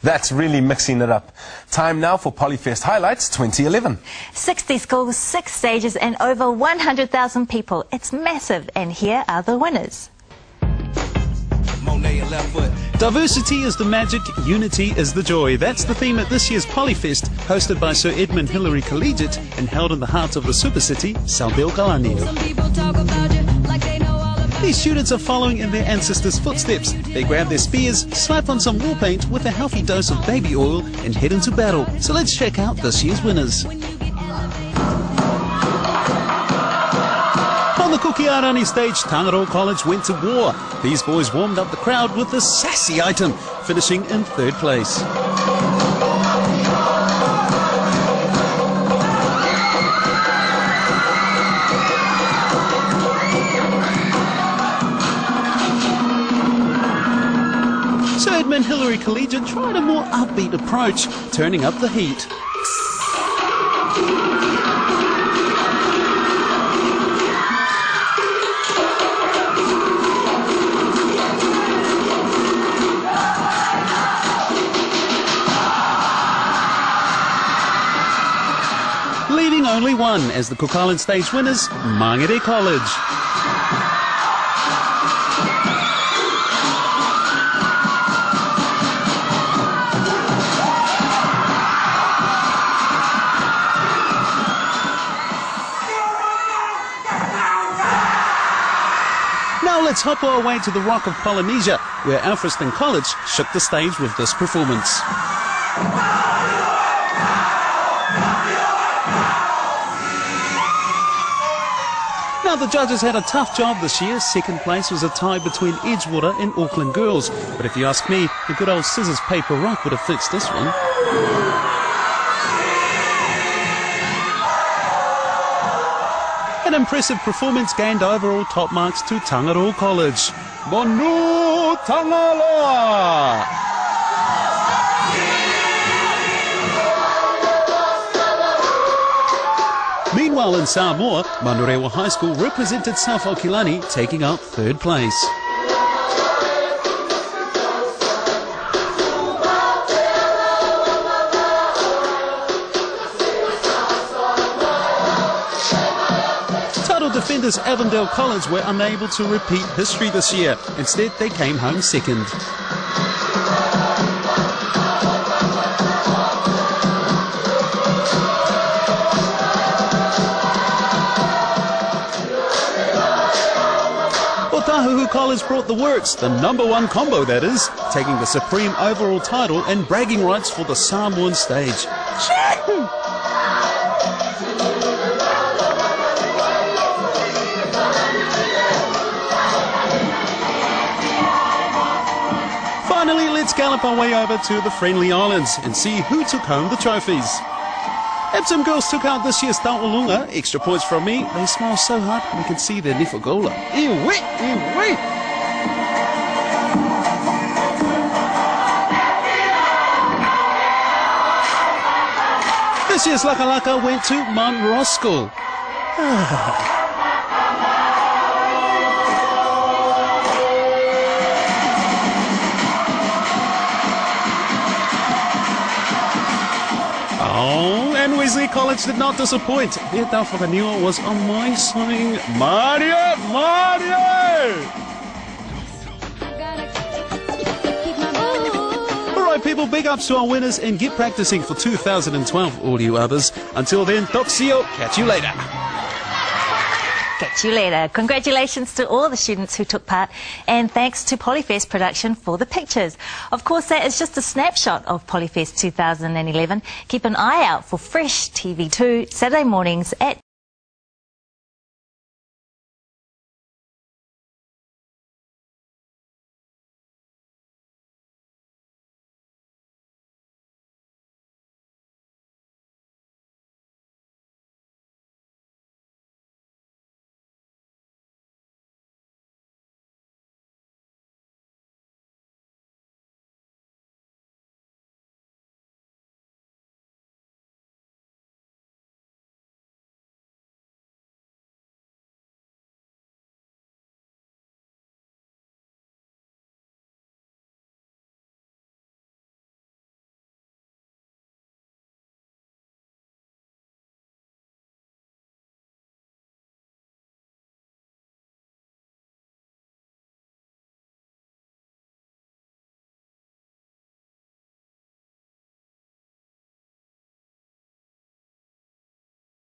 That's really mixing it up. Time now for POLYFEST Highlights 2011. 60 schools, 6 stages and over 100,000 people. It's massive, and here are the winners. Diversity is the magic, unity is the joy. That's the theme at this year's POLYFEST, hosted by Sir Edmund Hillary Collegiate and held in the heart of the super city, Salbel-Galanio. These students are following in their ancestors' footsteps. They grab their spears, slap on some war paint with a healthy dose of baby oil and head into battle. So let's check out this year's winners. On the Kukiarani stage, Tongan College went to war. These boys warmed up the crowd with this sassy item, finishing in 3rd place. Sir Edmund Hillary Collegiate tried a more upbeat approach, turning up the heat. Leaving only one as the Cook Island stage winners, Mangere College. Now let's hop our way to the Rock of Polynesia, where Alfriston College shook the stage with this performance. Now the judges had a tough job this year. 2nd place was a tie between Edgewater and Auckland girls. But if you ask me, the good old scissors, paper, rock would have fixed this one. An impressive performance gained overall top marks to Tongan College. Monu Tangaloa! Meanwhile in Samoa, Manurewa High School represented South Okilani, taking up 3rd place. Title defenders Avondale College were unable to repeat history this year. Instead, they came home 2nd. Otahuhu College brought the works, the #1 combo that is, taking the supreme overall title and bragging rights for the Samoan stage. Finally, let's gallop our way over to the Friendly Islands and see who took home the trophies. Epsom girls took out this year's Taulunga. Extra points from me. They smile so hard we can see their nifogola. Iwi, iwi. This year's Laka Laka went to Mount Roskill. Oh, and Wesley College did not disappoint. Their Niue was amazing. Mario! Alright people, big ups to our winners and get practicing for 2012, all you others. Until then, Toxio, catch you later. Catch you later. Congratulations to all the students who took part, and thanks to POLYFEST Production for the pictures. Of course, that is just a snapshot of POLYFEST 2011. Keep an eye out for fresh TV2 Saturday mornings at